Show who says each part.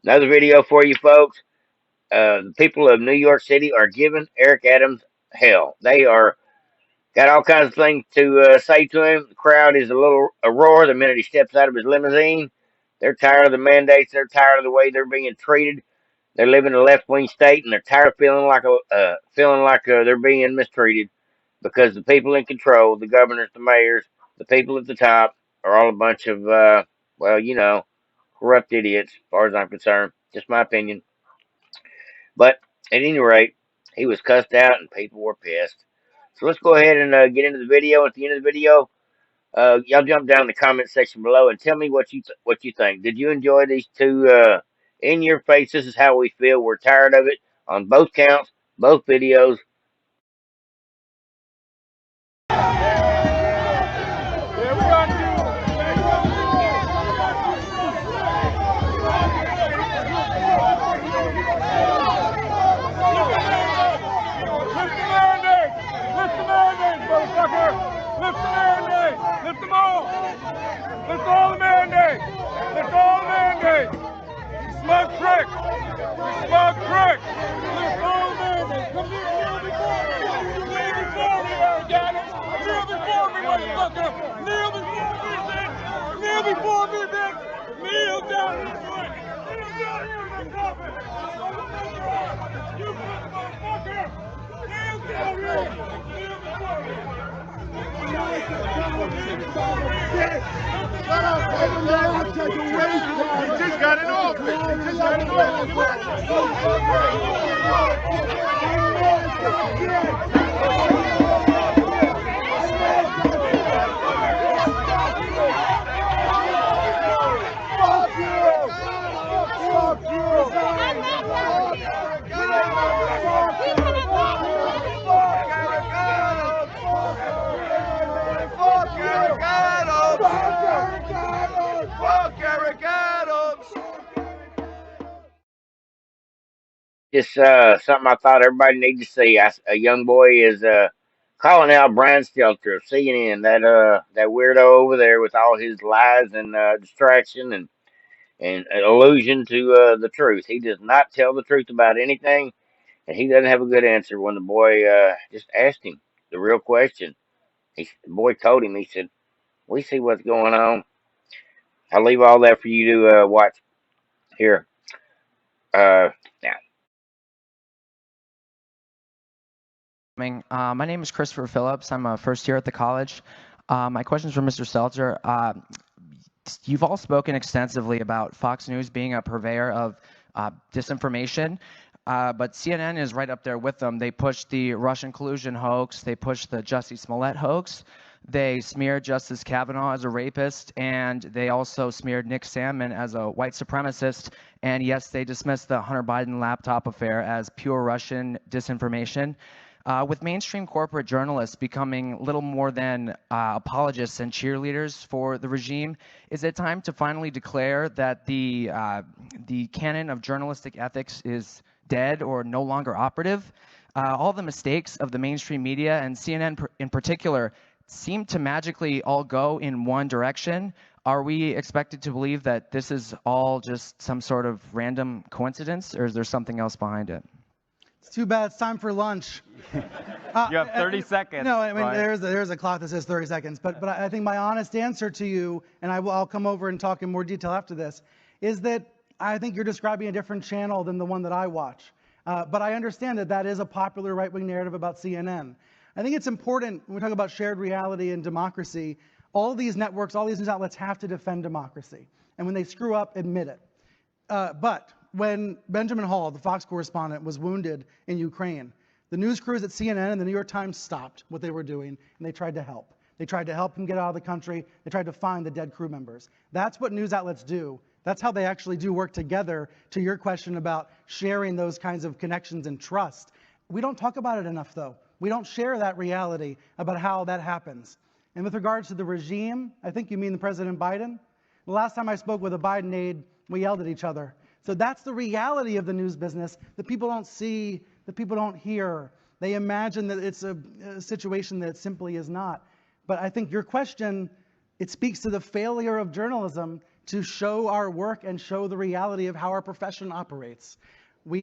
Speaker 1: Another video for you folks. The people of New York City are giving Eric Adams hell. They are got all kinds of things to say to him. The crowd is a little a roar the minute he steps out of his limousine. They're tired of the mandates. They're tired of the way they're being treated. They live in a left wing state, and they're tired of feeling like they're being mistreated because the people in control, the governors, the mayors, the people at the top, are all a bunch of well, corrupt idiots. As far as I'm concerned, just my opinion. But at any rate, he was cussed out, and people were pissed. So let's go ahead and get into the video. At the end of the video, y'all jump down in the comment section below and tell me what you think. Did you enjoy these two in your face? This is how we feel. We're tired of it on both counts, both videos.
Speaker 2: Lift them all! Lift all the mandates! Lift all the mandates! Smug trick! Smug trick! Lift all the mandates! Come here, kneel before me! Kneel before me, Eric Adams! Kneel before me, motherfucker! Kneel before me, bitch! Kneel before me, bitch! Kneel down here, boy! Kneel down here, my coffin! You motherfucker! Kneel down here! Kneel before me! Shut up, Kevin. I'll take a race. He just got in office. He just got in
Speaker 1: Just something I thought everybody needs to see. A young boy is calling out Brian Stelter of CNN, that weirdo over there with all his lies and distraction and allusion to the truth. He does not tell the truth about anything, and he doesn't have a good answer when the boy just asked him the real question. The boy told him, he said, "We see what's going on." I'll leave all that for you to watch here. Now,
Speaker 3: My name is Christopher Phillips. I'm a first year at the college. My question is for Mr. Seltzer. You've all spoken extensively about Fox News being a purveyor of disinformation, but CNN is right up there with them. They pushed the Russian collusion hoax. They pushed the Jussie Smollett hoax. They smeared Justice Kavanaugh as a rapist, and they also smeared Nick Sandmann as a white supremacist. And yes, they dismissed the Hunter Biden laptop affair as pure Russian disinformation. With mainstream corporate journalists becoming little more than apologists and cheerleaders for the regime, is it time to finally declare that the canon of journalistic ethics is dead or no longer operative? All the mistakes of the mainstream media, and CNN in particular, seem to magically all go in one direction. Are we expected to believe that this is all just some sort of random coincidence, or is there something else behind it?
Speaker 4: It's too bad. It's time for lunch.
Speaker 2: You have 30 seconds.
Speaker 4: No, I mean,
Speaker 2: Brian.
Speaker 4: there's a clock that says 30 seconds. But I think my honest answer to you, and I'll come over and talk in more detail after this, is that I think you're describing a different channel than the one that I watch. But I understand that that is a popular right-wing narrative about CNN. I think it's important when we talk about shared reality and democracy, all these networks, all these news outlets have to defend democracy. And when they screw up, admit it. But when Benjamin Hall, the Fox correspondent, was wounded in Ukraine, the news crews at CNN and the New York Times stopped what they were doing, and they tried to help. They tried to help him get out of the country. They tried to find the dead crew members. That's what news outlets do. That's how they actually do work together, to your question about sharing those kinds of connections and trust. We don't talk about it enough, though. We don't share that reality about how that happens. And with regards to the regime, I think you mean the President Biden. The last time I spoke with a Biden aide, we yelled at each other. So that's the reality of the news business that people don't see, that people don't hear. They imagine that it's a situation that it simply is not. But I think your question, it speaks to the failure of journalism to show our work and show the reality of how our profession operates.